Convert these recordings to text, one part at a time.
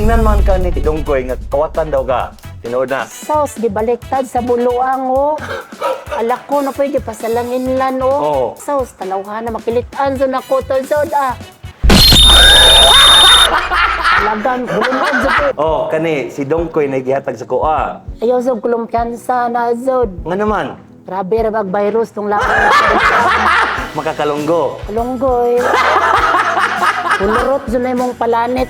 Ingnan man ka ni Dongkoy nga kawatan daw ka. Tinuod na. Sos, gibaliktad sa buluang, oh. Alak ko na pwede pasalangin lan, oh. Oo. Sos, talawhan na makilitan doon ako to, Zod, ah. Talagang, bulunod, Zod. Oh, kani si Dongkoy na gihatag sa kuha. Ayaw, Zod, kulumpiyansa na, Zod. Nga naman, Grabe, rabag virus tong lakang. makakalunggo. Kalunggoy. Ulurot dyan na yung mong palanet.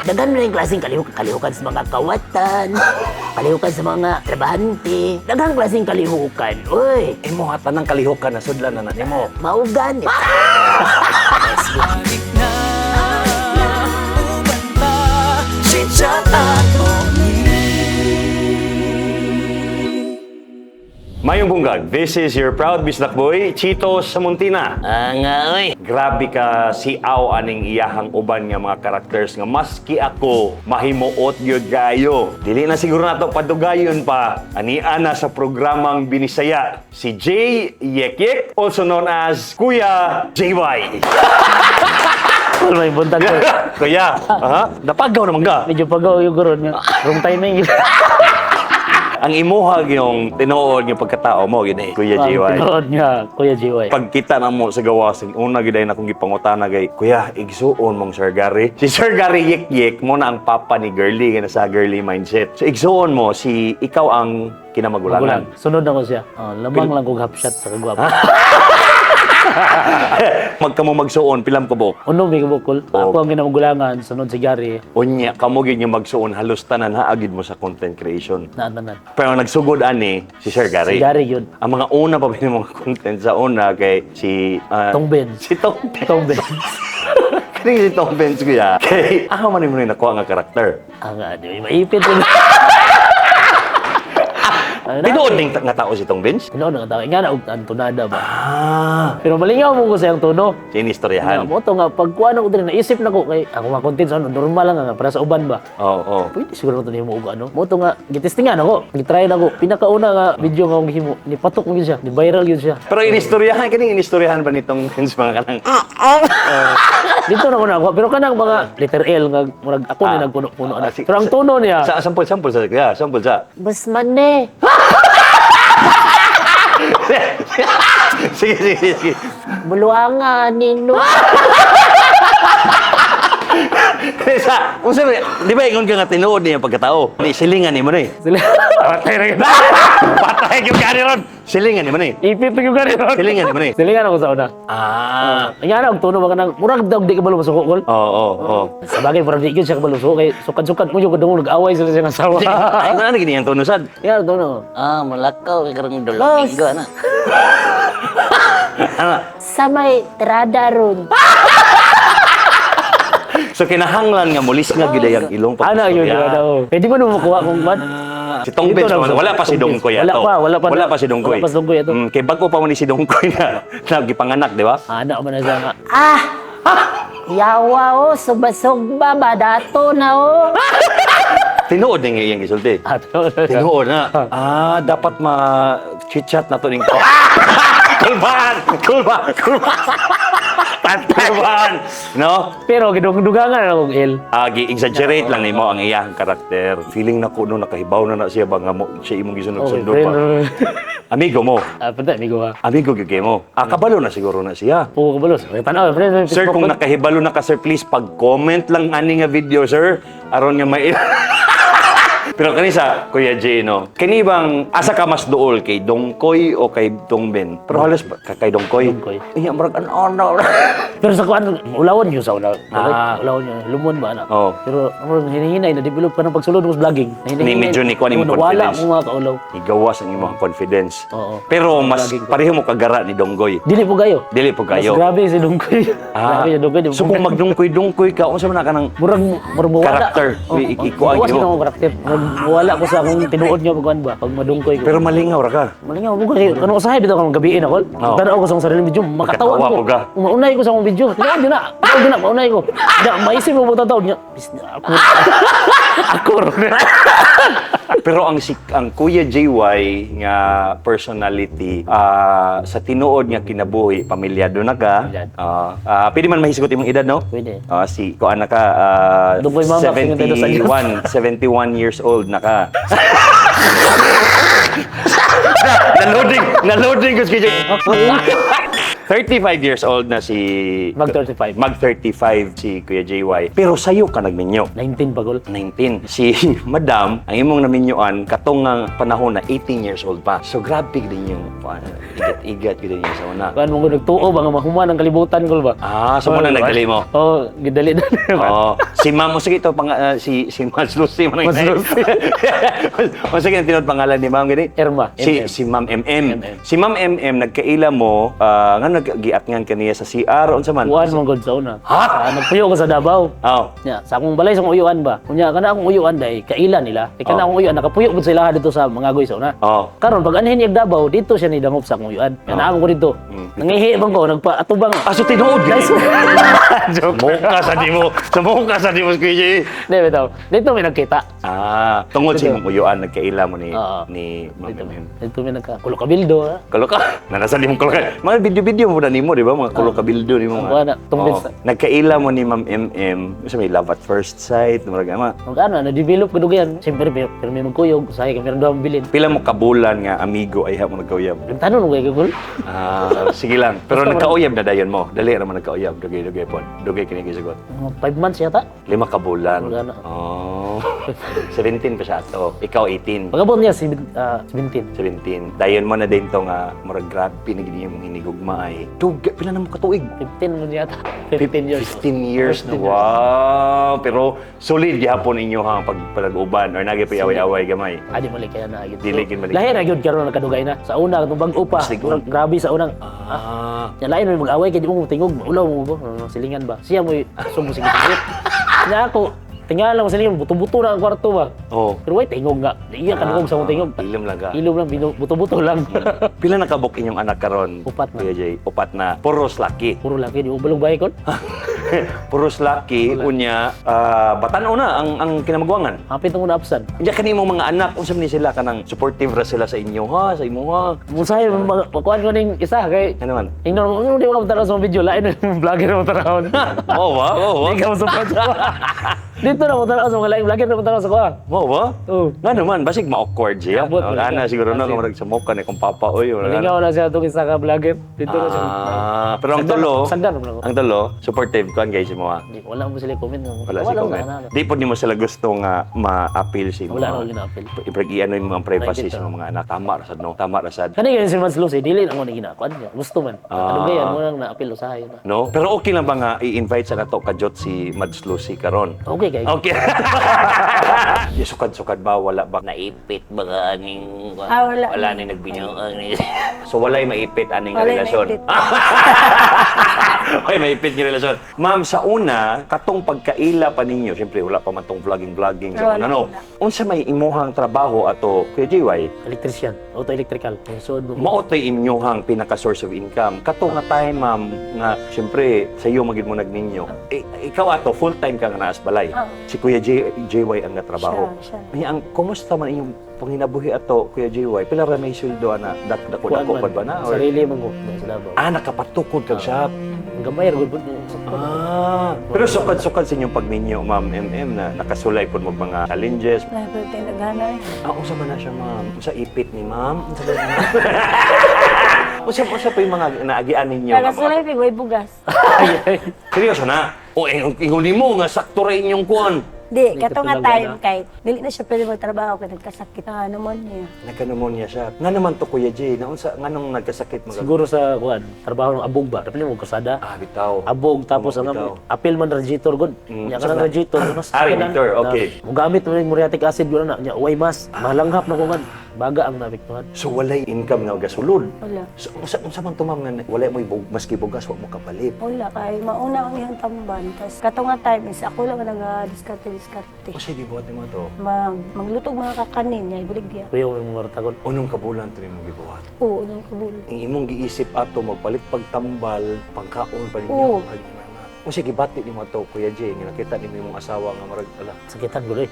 Dagan mo na yung klaseng kalihukan sa mga kawatan, kalihukan sa mga trabahante, dagang klaseng kalihukan. Uy, Imo hata ng kalihukan na sudlan na nimo. maugan. Mayong bunggag, this is your proud bisnak boy, Chito Samuntina. Nga, uy. Grabe ka si Aw aning iyahang uban nga mga characters nga maski ako mahimuot gyud gayo. Dili na siguro nato padugayon pa ani ana sa programang Binisaya si Jay Yekyek, also known as Kuya JY. Ano may buntag ko? Kuya, napagaw naman ka. Medyo pagaw yung guro niya. Wrong timing. Ang imuha yung tinuod yung pagkatao mo gini Kuya JY. Tinood niya, Kuya JY. Pagkita na mo sa gawas, una giday na kong gipangutana kay Kuya, igsuon mong Sir Gary. Si Sir Gary Yek mo na ang papa ni Girly nga sa girly mindset. So igsuon mo si ikaw ang kinamagulangan. Sunod ako siya. Lamang lang kong hapshot sa kagwapo. Magkamo magsuon pilam ko bok. Uno, may kabukol. Oo. Ako ang ginamagulangan, sunod si Gary. Unya kamo gid yung magsuon halos tanan haagid mo sa content creation. Naatanan. Pero ang nagsugod ani si Sir Gary. Si Gary yun. Ang mga una pa mga content sa una kay si Tong Benz. Si Tong Benz. Tong Benz. Kaya si Tong Benz kuya. Kay ako man mo nakuha nga karakter. Nga, di ba maipit yun. Tinuod ning nga tao si Tong Benz. Tinood nga tao. Nga na, tunada ba? Ah, Pero malingaw mo ko sa yung tono. sinistoryahan. Mo to nga, pagkuhan ako din, naisip na ko, kay ako mga content sa normal lang nga, para sa uban ba? Oo. Pwede siguro ito mo uga, no? Mo to nga, gitistingan ako, gitry na ako. Pinakauna nga video nga akong himo, ni patok mo yun siya, ni viral yun siya. Pero inistoryahan, kaning inistoryahan ba nitong Benz mga kanang? Dito na ko na ako, pero kanang mga letter L nga, murag ako na nagpuno-puno na. si- Pero ang tono niya, Sa sample sa kaya, sample sa. Basman, eh. Sige. Buluangan, nino. Sa, kung sabi, di ba ingon ka nga tinuod niya pagkatao? Ni silingan ni mo na eh. sila, Patay na yun. Patay yung gani ron. Silingan ni mo na eh. ipit na yung ganito. Silingan ni mo na eh. Silingan ako sa una. Ah. Ang tono ba ka nang, murag daw di ka balo masuko, kol? Oo. Sa bagay, parang di ka siya kabalo suko, kay sukat-sukat mo yung kadungong nag-away sila siya ng asawa. Ano gini ang tunusan? Yan, tono. Malakaw kay karang Boss. dolominggo na. Ano? Sa may tirada ron. So kinahanglan nga mulis nga gid ang ilong Ana yun pagstorya. yun daw. Pwede mo nung makuha kung ban? Si Tong Dito Benz, lang, wala pa si Tong Dongkoy Benz. ato. Wala pa si Dongkoy. Wala pa si Dongkoy ato. Kay bago pa man ni si Dongkoy na gipanganak, di ba? Anak mo na siya nga. Ah! Yawa, oh. Suba-suba ba? Dato na, oh. Tinuod nga iyang gisulti. Tinuod na. Dapat ma-chit-chat na to ning ko. Kulban. Kulban. No? Pero gidung-dugangan na akong L. Gi-exaggerate lang nimo ang iyang karakter. Feeling na ko no nakahibaw na siya ba nga siya imong gisunod-sundo pa. Amigo mo. Pwede, amigo ha. Amigo gyud mo. Kabalo na siguro na siya. Oo, kabalos. Tanaw, friend. Sir, kung nakahibalo na ka, sir, please pag-comment lang ani nga video, sir. Aron nga may... Pero kanisa, Kuya J, no? Kani bang asa ka mas duol kay Dongkoy o kay Dongben? Pero halos kay Dongkoy. Dongkoy. Iya, marag ano. Pero sa kuan, ulawon niyo sa una. Ah. Ulawon niyo. Lumon ba, anak? Oo. Pero, hinihinay, na-develop pa ng pagsulod mo sa vlogging. Ni medyo ni kuan imong Wala confidence. mo mga kaulaw. Igawas ang imong confidence. Oo. Pero mas Vlogging ko. pareho mo kagara ni Donggoy. Dili po kayo. Dili po Mas kayo. grabe si Dongkoy. Grabe si Dongkoy. So kung magdungkoy-dungkoy ka, unsa man ka nang Murag mawala. Karakter. Ikuha Iwas mo. na akong karakter. Mawala ko sa akong tinuod niyo pagkuhan ba? Pag madungkoy ko. Pero malingaw ra ka. Malingaw mo kasi kano usahay bitaw kang gabiin ako. Tanaw ko sa akong sarili video, makatawa Makatawa ko. po ka. Maunay ko sa akong video. Di na. Maunay ko. Maisip mo tataw niya. Ako. Pero ang Kuya JY nga personality sa tinuod nga kinabuhi, pamilyado na ka. Pamilyado. Pwede man mahisgot imong edad, no? Pwede. Si kuan na ka Dugoy mama, tingin tayo sa Diyos. 71 years old na ka. na-loading ko si 35 years old na si Mag-35. Mag-35 si Kuya JY. Pero sayo ka nagminyo. 19 pagol. 19. Si Madam, ang imong naminyoan, katong nga panahon na 18 years old pa. So, grabe din yung igat-igat din yung sa una. Kuan mo nagtuo ba nga mahuman ang kalibutan ko ba? So muna nagdali mo. Oh, gidali-dali. Si Ma'am, sige ito, si Mas Lucy. Mas Lucy. Sige, tinod pangalan ni Ma'am, gini? Irma. Si Ma'am MM. Si Ma'am MM, nagkaila mo, nga nag-giatngan kaniya sa CR, unsa man? Kuan mong god sa una. Ha? Nagpuyo ko sa Davao. Oh. Nya, sa akong balay sa akong uyuan ba? Kunya kana akong uyuan day kaila nila. Kana akong uyuan nakapuyo gud sila dito sa mga goy sa una. Oh. Karon pag anhin iyag Davao dito siya ni dangop sa akong uyuan. Kana ako ko dito. Nangihi bang ko nagpaatubang. So tinuod gini. Muka sa di mo. Sa muka sa di mo, Kuya J. Di bitaw. Dito may nagkita. Tungod sa imong uyuan, nagkaila mo ni Ma'am Dito MM. Dito may nagka kabildo ha. Kulo ka. Nanasan di mo kulo ka. Mga video-video mo na nimo, di ba? Mga kulo ka bildo ni mo. Wala, tumbis. Nagkaila mo ni Ma'am MM. Sa may love at first sight, marag ama. Mag ano na-develop ko dugan. Siyempre pero may magkuyog sa kay meron daw bilin. Pila mo kabulan nga amigo ay mo nagkauyab. Yung tanong mo kay Google. Sige lang. Pero nagkauyab na dayon mo. Dali naman nagkauyab. Dugay-dugay po. Dugay kini gisagot. 5 months yata. 5 kabulan. Wala na. 17 pa siya ato. Ikaw 18. Pagabot niya 17. 17. Dayon mo na din to nga murag grabe na gid yung hinigugma ay. Dugay pila na mo katuig. 15 mo yata. 15 years. 15 years na. Wow! Pero solid gihapon inyo ha pag-uban or nagay pa away-away gamay. Adi mali kaya na agad. Dili gid mali. Lahi ra gyud karon nakadugay na. Sa una katong bag-o pa. Sigon. Grabe sa unang. Nya lain may mag-away kay di mo tingog, ulaw mo ba? Silingan ba? Siya mo sumo sige. Nya ako tingala mo silingan buto-buto na ang kwarto ba. Oh. Pero wait tingog nga. Iya kadugog sa mo tingog. Ilom lang ka. Ilom lang buto-buto lang. Pila nakabok inyong anak karon? Upat na. Kuya Jay, upat na. Puros laki. Puro laki di mo balog bay kon. Puros laki unya batan-o na ang kinamagwangan. Hapit mo na absan. Nya kanimong mga anak unsa man ni sila kanang supportive ra sila sa inyo ha, sa imo ha. Musay pakuan ko ning isa kay Ano man? Ingnon mo di ko tanaw sa video lain vlogger mo tanaw. Mo ba? Mo ba? Ikaw support. Dito na mo tanaw sa mga lain vlogger mo tanaw sa ko. Mo ba? Oh. Nga naman, basig ma-awkward siya. Abot, Ana balikan. siguro na Basig. kung magsamoke ka na kung papa oy. Malingaw na siya itong isa ka vlogger. Dito na siya. Pero ang tulo, Sagdan mo na ako. ang tulo, supportive kan guys mo ha. Di, wala mo sila comment. Wala si comment. Di po mo sila gusto nga ma-appeal si mo. Wala na ako ginapil. Ibrag i-ano yung mga privacy Private, sa mga anak. Tama rasad no? Tama rasad. Kani ganyan si Mans Lucy, dili na mo na ginakuan niya. Gusto man. Ano ganyan mo nang na-apil usahay na. No? Pero okay lang ba nga i-invite sa nato kajot si Mads Lucy karon? Okay kay. Okay. Yung sukad-sukad ba? Wala ba? Naipit ba ka aning... Wala. Wala na nagbinyoan. So wala yung maipit aning Wala yung relasyon? maipit. Ay, maipit yung relasyon. Ma'am, sa una, katong pagkaila pa ninyo, siyempre wala pa man tong vlogging sa Wala, una, no? wala. Unsa may imuhang trabaho ato, Kuya JY? Electrician, auto-electrical. So, Maotoy inyuhang pinaka-source of income. Kato nga time, ma'am, nga siyempre sa iyo magid mo nagninyo. Ikaw ato, full-time ka nga naas balay. Oo. Si Kuya JY ang natrabaho. Siya. Ay, ang kumusta man inyong panginabuhi ato, Kuya JY? Pila ra may sweldo na dako pa ba na? Or, sarili mo ko. Sila ba? nakapatukod kag shop. Ang gamay, ragod po. Pero sukad-sukad sa inyong pagninyo, ma'am MM, na nakasulay po mo mga challenges. Lahat tayo naghana eh. Unsa man na siya, ma'am? Unsa ipit ni ma'am? Unsa man na? Unsa pa yung mga naagian ninyo? Kaya sa life, way bugas. Seryoso na? O, inguli mo nga sakto rin inyong kuwan. Di, Hindi kato nga ka time pinagana. kahit dili na siya pwede magtrabaho kaya nagkasakit na pneumonia. Nagka-pneumonia siya. Nga naman to, Kuya J, nga nung nagkasakit mga... Siguro sa kuan, trabaho ng abog ba? Dapat mo kasada. bitaw. Abog tapos Bitaw. ang apil man radiator god. Nya ka ng radiator mas radiator, okay. Mo gamit mo yung muriatic acid gud na nya uway mas malanghap na ko nga. Baga ang nabiktuhan. So, walay income nga gasulod. Wala. So, unsa man to, ma'am, nga wala mo maski bugas, wala mo kapalit. Wala, kay mauna ang iyang tamban. Tapos kato nga time is ako lang nag-diskarte. O, sige, buhat mo to. Maglutog mga kakanin niya, ibalik diya. Kuya yung mga tagon. Unong kabulan to mo gibuhat. Oo, nang kabulo. Ang imong giisip ato magpalit pagtambal, pangkaon pa ninyo. Oo. Kung sige, bati ni mo to, Kuya Jay, nga nakita ni mo yung asawa nga marag, ala, Sakitan ko rin.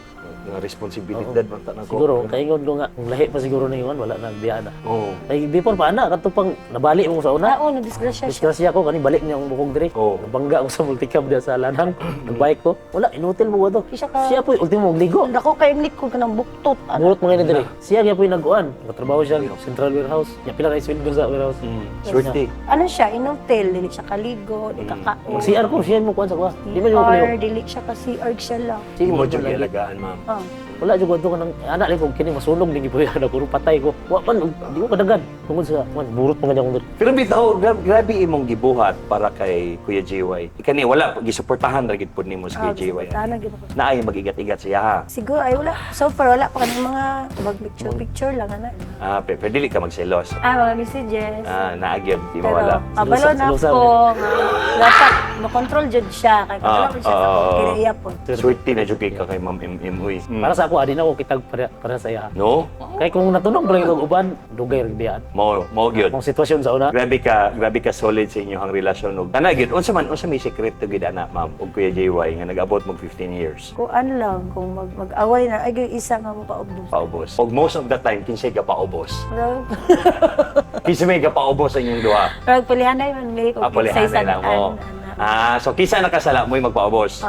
nga responsibilidad, man tanan ko. Siguro, kaingon ko nga, kung lahi pa siguro na yun, wala na biyaan na. Oo. Ay, before pa anak, kato pang nabali mo sa una. Oo, disgrasya siya. Disgrasya ko, kani balik niya ang bukog diri. Oo. Nabangga ako sa multicam diya sa lanang. Nagbike ko. Wala, inutil mo ko to. Siya po, ultimo magligo. Dako kayong likod ka ng buktot. Murot mga diri. Siya po yung nag-uan. Katrabaho siya sa Central Warehouse. Niya pila na isweldo sa warehouse. Swerte. Ano siya, inutil, dili siya kaligo, di kakaon. Mag-CR ko, siya mo kuan sa kuha. Di ba yung Or kuliho? dili siya kasi org siya lang. Sige Mo mo jud lagi. alagaan, ma'am. Ah. Wala jud ko ka nang anak ni ko kini masunog ni po yan ako patay ko. Wa man di ko kadagan. Tungod sa man burot mga akong diri. Pero bitaw, grabe imong gibuhat para kay Kuya JY. Ikani wala gisuportahan ra gid pud nimo sa Kuya JY. Ano, gito ko. Naay magigat-igat siya ha. Siguro, ay wala. So far, wala pa kanang mga mag-picture-picture lang, ana. Pero dili ka magselos. Mga messages. Naagyan, di Pero, mawala. kabalo na Silusan, ako. Dapat, makontrol jud siya. Kaya kabalo ko siya sa kinaiya po. Swerte na jud kay ka kay Ma'am MM uy. Para sa ako adin ako kitag para sa iya. No? Kay kung natunog lang itong uban, dugay rin biyaan. Mo gyud. Kung sitwasyon sa una, Grabe ka solid sa inyong relasyon og ana gyud unsa may sekreto gid ana ma'am ug Kuya JY nga nag-abot mo 15 years. Kung ano lang, kung mag-away na, ay isa nga mo paubos. Paubos. Og most of the time kinsay ka paubos. Kinsay may ka paubos sa inyong duha. Pero pilihan na yun, may kung Pulihan na lang mo. So kinsa nakasala mo magpaubos?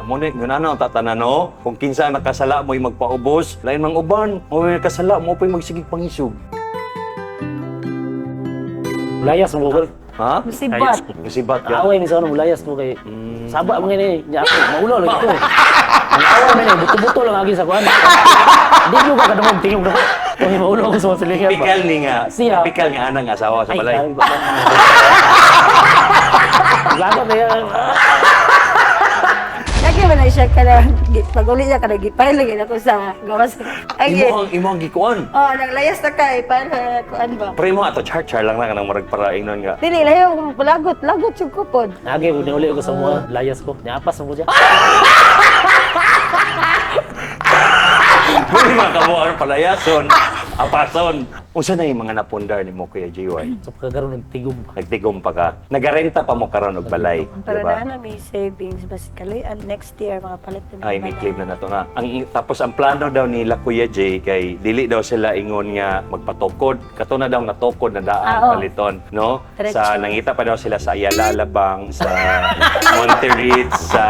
Muna ano tatanano kung kinsa nakasala mo magpaubos lain mang uban mo nakasala mo pa magsigig pangisog. layas mo ko. Ha? Musibat. Musibat ka. Away ni sa ano layas mo kay saba mga ni niya ako maulo lagi ko. Ang away man ni buto-buto lang agi sa kuan. Di mo ka kadungog tingog na. Kung maulo ko sa silingan ba. Pikal ni nga. Siya. Pikal nga anang asawa sa balay. Lagat na yan. Lagi man na siya ka na, pag-uli niya ka na, gipahil lagi ako sa gawas. Ay, Imo ang gikuan. naglayas na ka, para kuan ba? Pre mo ato char lang kanang marag para ingnon nga. Dili, layo, lagot yung kupod. Lagi ko niuli ko sa mga layas ko. Niapas mo dyan. Kung makabuar palayason, apason. Unsa na yung mga napundar ni mo Kuya JY? So pagkagaroon ng tigom. Nagtigom pa ka. Nagarenta pa mo karon og balay, Para di ba? na may savings, basically, and next year, mga palit na Ay, may claim na nato na. Tapos ang plano daw nila Kuya J kay dili daw sila ingon nga magpatukod. Kato na daw natukod na daan paliton, no? Diretso. Sa nangita pa daw sila sa Ayala Labang, sa Monterrey, sa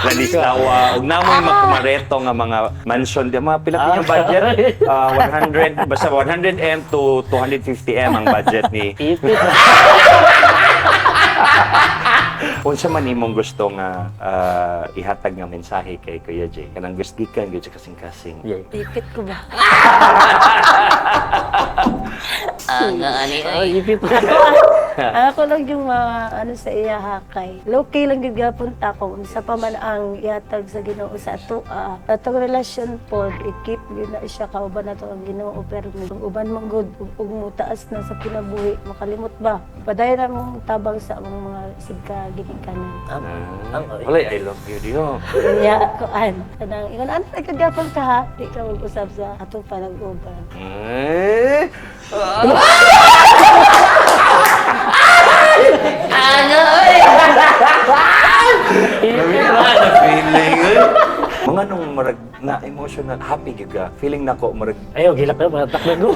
Ladislawa. Ug namoy makumareto nga mga mansion, di mga pila kanyang budget? 100 basta 100M to 250M ang budget ni. Ipit na. Unsa man imong gusto nga ihatag nga mensahe kay Kuya J? Kanang gustikan gyud sa kasing-kasing. Yeah. Ipit ko ba? Ay, ipit na. Ako lang yung mga ano sa iya hakay. Low-key lang yung gapunta ko. Unsa pa man ang ihatag sa Ginoo sa ato. Atong relasyon po, i-keep yun na siya kauban na to ang Ginoo. Pero kung uban mong good, ug mutaas na sa kinabuhi, makalimot ba? Padayon na mong tabang sa among mga sigka ginikanan. Wala, I love you, Dio. Kaya ako, kanang, ingon, ano nagkagapon ka ha? Di ka mag-usap sa atong panag-uban. Feeling. Mga nung marag na emotional, happy gyud ka. Feeling nako marag Ayaw, gilak na mga taklan ko.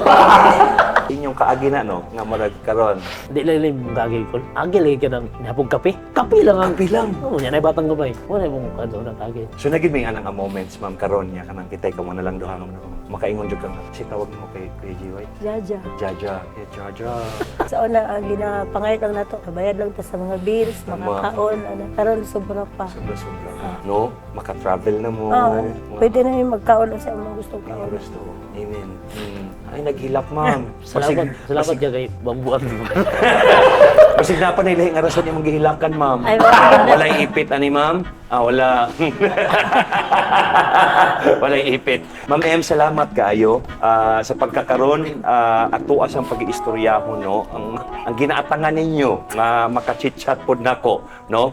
inyong kaagi na no nga marag karon. Di lang yung gagay ko. Agi lagi ka ng napog kape. Kape lang ang Kape lang. Oo, yan ay batang gabay. Wala mong ano ng kagay. So nagid may anang moments ma'am karon nya kanang kitay ka mo na lang duha nga makaingon jud ka nga. Si tawag mo kay JY. Jaja. Jaja, Jaja. Sa una, ang ginapangayat lang nato, kabayad lang ta sa mga bills, mga Tama. kaon, ano. Karon sobra pa. Sobra-sobra. No, maka-travel na mo. Pwede na yung magkaon sa mga gustong Mga kaon. gusto. Amen. Ay, naghilak, ma'am. Salamat ka kay bambuan mo. Pasig na pa na ilahing arason yung maghihilakan, ma'am. Ay, wala. Walang ipit, ani, ma'am? Wala. Walang ipit. Ma'am M, salamat kaayo sa pagkakaroon. Atuas ang pag-iistorya mo, no? Ang ginaatangan ninyo nga makachit-chat pod nako, no?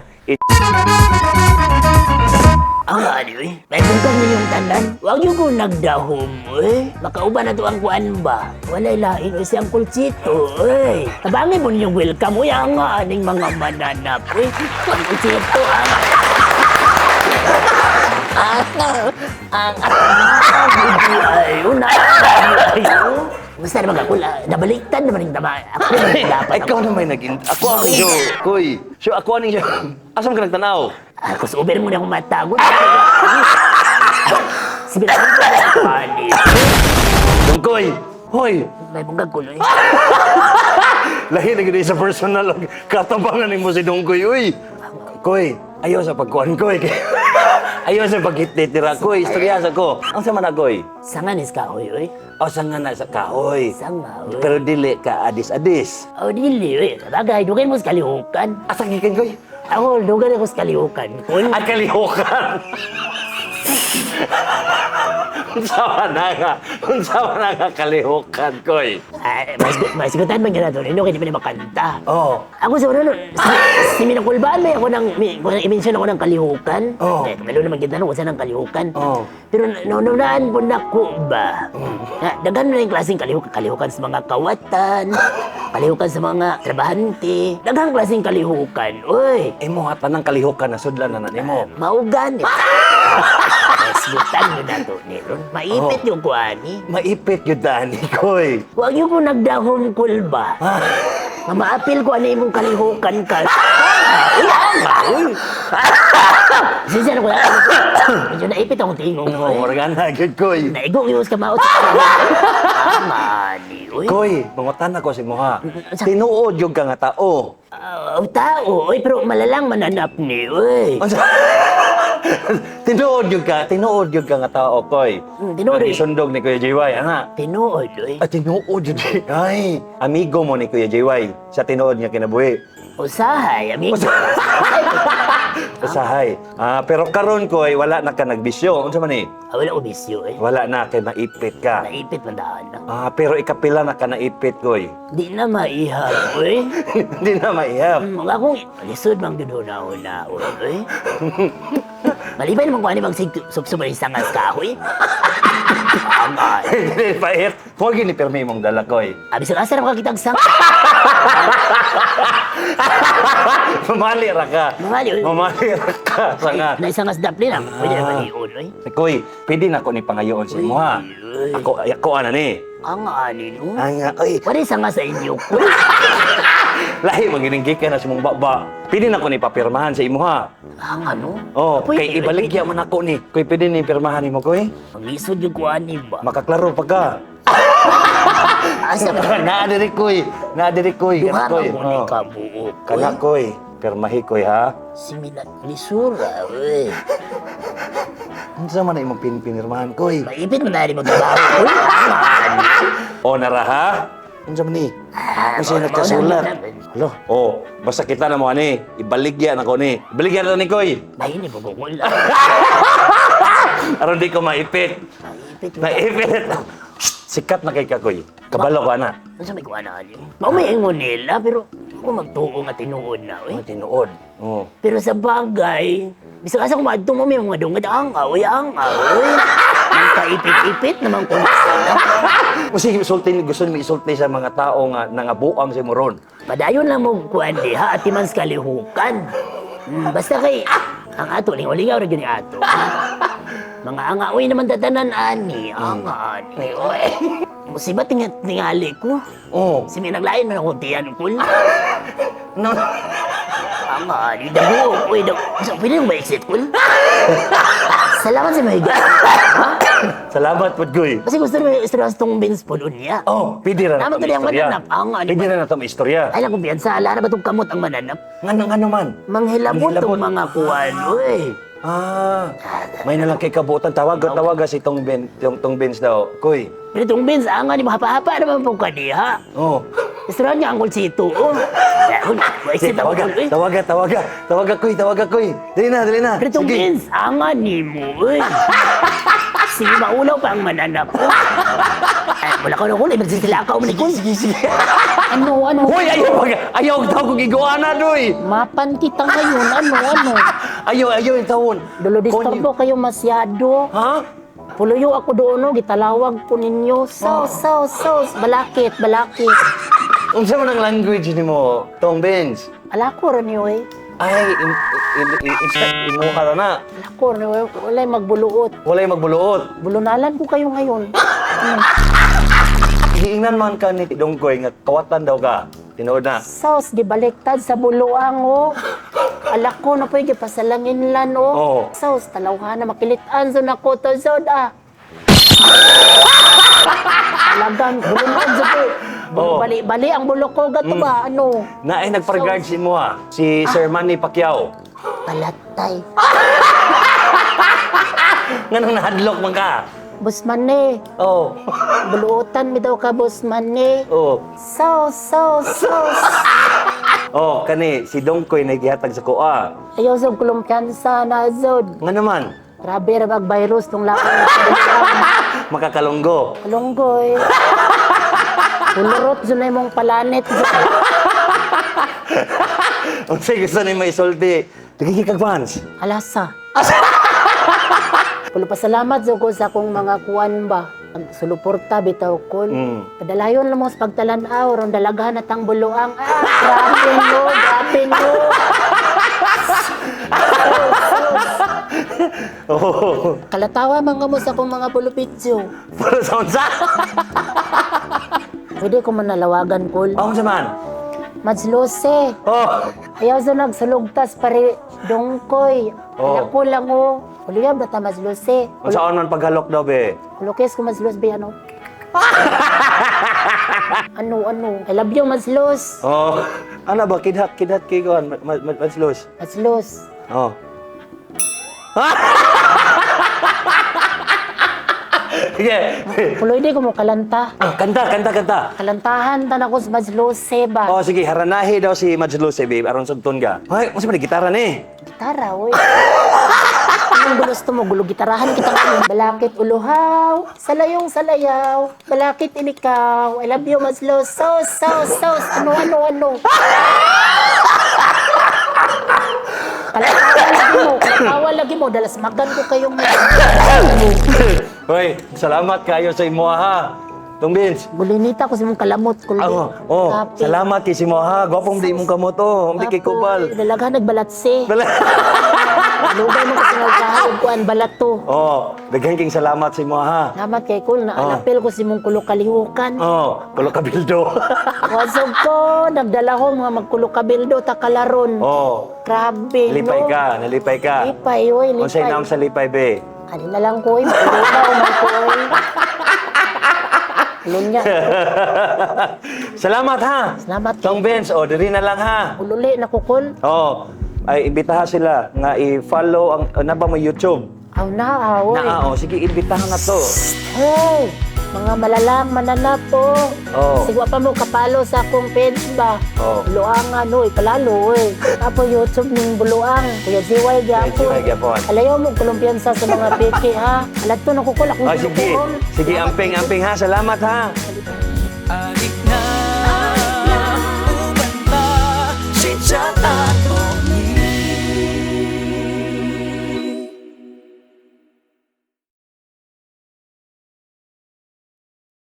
Ang ani, uy. May bungkag ninyong tanan. Huwag niyo kong nagdahom, uy. Makauban na to ang kuan ba? Walay lain, uy, si Uncle Chito, uy. Tabangin mo ninyong welcome, uy. Ang aning mga mananap, uy. Uncle Chito, Basta naman ako, nabaliktad naman yung tama. Ako naman dapat. Ikaw na may ako ang iyo, Koy. So ako ang iyo. Asam ka nagtanaw? Ako sa Uber mo na akong matagot. Sibirahin ko na ako, ani. Yung Koy. Hoy, May bunggag kuloy. lahi na gini sa personal. Katabangan mo si Dongkoy, uy. Koy, ayaw sa pagkuhan, Koy. Ayaw sa pagkititira, Koy. Istorya sa ko. Ang sama na, Koy? Sanganis ka, uy, uy. O, sanga na sa kahoy. Sanga, uy. Pero dili ka adis-adis. O, dili, uy. Bagay, dugay mo sa kalihukan. Asa gikan, Koy? Ako, dugay ako sa kalihukan. Kung At kalihukan. Unsawa na nga kalihukan, Koy. Mas sigutan man gana doon. Hindi ko hindi makanta. Oh. Ako sa una, si Minakulbaan, may ako nang, i-mention ako ng kalihukan. Oh. Malo naman kita nung usa ng kalihukan. Oh. Pero naunaan po na ko ba? Dagan na yung klaseng kalihukan sa mga kawatan, kalihukan sa mga trabahante, dagang klaseng kalihukan. Uy, Imo hata ng kalihukan na sudlan na nimo. maugan. Masgutan mo na to, Neron. Maipit yung kuani. Maipit yun, Dani, Koy. Huwag yung po nagdahong kulba. Na maapil ko ano imong kalihukan ka. Sinsya na ko na. Medyo naipit akong tingong. Oh, organa, good, Koy. Naigong iwas ka maot. Mani, uy. Koy, mangutan ako si Moha. Tinuod yung ka nga tao. Tao, uy, pero malalang mananap ni, uy. Tinuod yung ka nga tao, Koy. Tinuod, uy. Isundog ni Kuya JY, ana. Tinuod, uy. Tinuod yun. Ay, amigo mo ni Kuya JY. Sa tinuod niya kinabuhi. Usahay, amigo. Usahay. Pero karon Koy, wala na ka nagbisyo. Unsa man ni? Wala ko bisyo, eh. Wala na kay maipit ka. Naipit mandaan na. Pero ikapila na ka naipit, Koy. Di na maihap, uy. Hindi na maihap. Mga akong lisod mang guduna-una, uy. Malibay naman kung ano mag-subsumay sa ngas kahoy. Aman. Hindi pahit. Huwag ni permi mong dala, Koy. Abi sa kasar makakitag sang. Mamali ra ka. Mamali, uy. Mamali ra ka. Sanga. Na isang asdap din ang pwede na maliun, uy. Koy, pwede na ko ni pangayoon sa imo, ha? Uy. Ako ana ni. Ang anin, uy. Ay nga, oy. Pwede sa nga sa inyo, uy. Lahi, magininggik ka na sa mong baba. Pwede na ko ni papirmahan sa imo, ha? Ang ano? Oh, Pwede, kay ibaligya man ako ni. Koy, pwede ni pirmahan nimo, Koy? Ang isod yung kuhanin ba? Makaklaro pa ka. Asa ba? Naadiri, Koy. Naadiri, Koy. Duha Koy. mo ni kabuok, Kana, uy. Koy. Pirmahi, Koy, ha? Si Mina, lisura, uy. Ano sa man na imong pinirmahan, Koy? Maipit mo na rin magbabago, uy. Ang anin. O, nara, ha? Ano sa man ni? Kasi nagkasulat. Alo, oh, basta kita na mo ani, ibaligyan ako ni. Ibaligyan na ni Koy. Mahini mo kung wala. Aron di ko maipit. Maipit mo. Naipit. Sikat na kay Kakoy. Kabalo ka na. Ano sa may kuhanan yun? Maumayin mo nila, pero ako magtuo nga tinuod na, uy. Ang tinuod. Oh. Pero sa bagay, bisa kasi kung maadto mo may mga dungad, ang aoy. Ang kaipit-ipit naman kung sila. Kasi gusto ni isulti sa mga tao nga nangabuang si Moron. Padayon lang mo kuhan diha at timans kalihukan. Basta kay, ang ato, lingaw-lingaw rin gani ato. Mga angaoy naman tatanan ani, ani, oy. Musibat tingali ko. Oh. Si may naglain man akong tiyan ko. No. Ani, dago, uy, dago. So, pwede mo ba exit ko? Salamat sa mga Salamat po, Goy. Kasi gusto naman istorya sa tong Benz po doon niya. Oh, pwede na Naman ito to yung istorya. mananap. Ano Pwede ba? na ito istorya. Ay lang kumpiyansa, ala na ba itong kamot ang mananap? Ngano man. Manghilabot Manghilabot. itong mga kuwan, uy. May nalang kay kabutan. Tawag si tong Benz daw. Koy. Pero itong Benz, ang ni mahapa-hapa naman po kaniha. Oh. Istorya niya ang kulsito, oh. Exit ako, uy. Tawaga, Koy. Dali na. Pero itong Benz, ang ni mo, uy. Sige, maulaw pa ang mananap. Wala ko na kulay, magsisilakaw mo ni Kun. Sige. Ano? Hoy, ayaw daw kong iguana, doy. Mapan kita ngayon. Ano? Ayaw yung tawon. Dulo disturbo kayo masyado. Ha? Puluyo ako doon, no? Gitalawag po ninyo. Sos. Balakit. Unsa man ang language ni mo, Tong Benz? Alako rin yun, eh. Ay, imuha ka na. Alako rin yun. Walay magbuluot. Walay magbuluot. Bulunalan ko kayo ngayon. Hiingnan man ka ni Dongkoy nga kawatan daw ka. Tinuod na. Sos, gibaliktad sa buluang, oh. Alako na po yung gipasalangin lan, oh. Oo. Sos, talawhan na makilitan. So na ko to, Zod, ah. Talagang, bulunan, Zod, eh. Oo. Bali ang bulok ko, gato ba? Ano? Na ay nagpa-regard si mo ha. Si Sir Manny Pacquiao. Palatay. Nga nang nahadlok man ka. Busman eh. Oh. Buluotan mi daw ka, Busman eh. Oh. Sos. Oh, kani si Dongkoy nagihatag sa kuha. Ayaw sa kulumpiyansa na, Zod. Nga naman, Grabe ra mag-virus tong lakon. makakalunggo. Kalunggoy. Ulurot dyan na mong palanet. Ang sige sa ni may sulti. Nagiging kag-fans. Alasa. Pulo pasalamat ko sa akong mga kuwan ba. Ang suluporta bitaw ko. Padalayon lang mo sa pagtalanaw. Ron dalaghan at ang buluang. Grabe nyo. Oh. Kalatawa mga mo sa akong mga bulupitso. Pero sa unsa? Pwede ko man nalawagan, Kol. Oh, unsa man? Madslose. Oh. Ayaw sa nagsulugtas pare Dongkoy. Oh. Anak ko lang o. Kuliyab na ta madslose. Unsa man paghalok daw be? Kulukes ko madslose ba ano? Ano? I love you madslos. Oh. Ano ba kidhat kay kuan Madslos? Madslos. Oh. Sige. Puloy di ko mo kalanta. Kanta. Kalantahan tan ako sa madslose ba. Oh, sige, haranahi daw si Madslos babe aron sugton ka. Ay, unsa man gitara ni? Gitara, oy. Anong gusto mo? Gulo gitarahan kita ngayon. Balakit uluhaw, salayong salayaw, balakit inikaw. I love you, Maslo. Sos. Ano. Kalatawa lagi mo. Dalas magan ko kayong Hoy, salamat kayo sa imo ha. Tong Vince. Bulinita ko sa mong kalamot. Salamat kay si mo ha. Gwapong di mong kamot oh. Hindi kay kubal. Dalaga nagbalatse. Lugay mo kasi nagkahawag ko ang balat to. Oh, daghang king salamat sa imo ha. Salamat kay Kul na alapil ko si mong kulokalihukan. Oh, kulo kabildo. Wasog ko, nagdala ko mga magkulokabildo takalaron. Oh. Grabe, Nalipay no? ka, nalipay ka. Lipay, oy, lipay. Unsay naam sa lipay be? Alin na lang ko, makulinaw man ko, oy. Lunya. Salamat ha. Salamat kay Tong Vince, oh, diri na lang ha. Ululi na kukul. Oh, ay imbitahan sila nga i-follow ang na ba mo YouTube. Aw na, oy. Oh, sige imbitahan na to. Hey, mga malalang mananap po. Oh. Sigwa pa mo kapalo sa akong page ba? Oh. Buluangan, oy, palalo, oy. Apo YouTube ning buluang. Kuya Jiway gyapon. Jiway gyapon. Alayo mo kulumpiyansa sa mga piki ha. Alat to nakukul akong Oh, sige. Sige, amping ha. Salamat ha.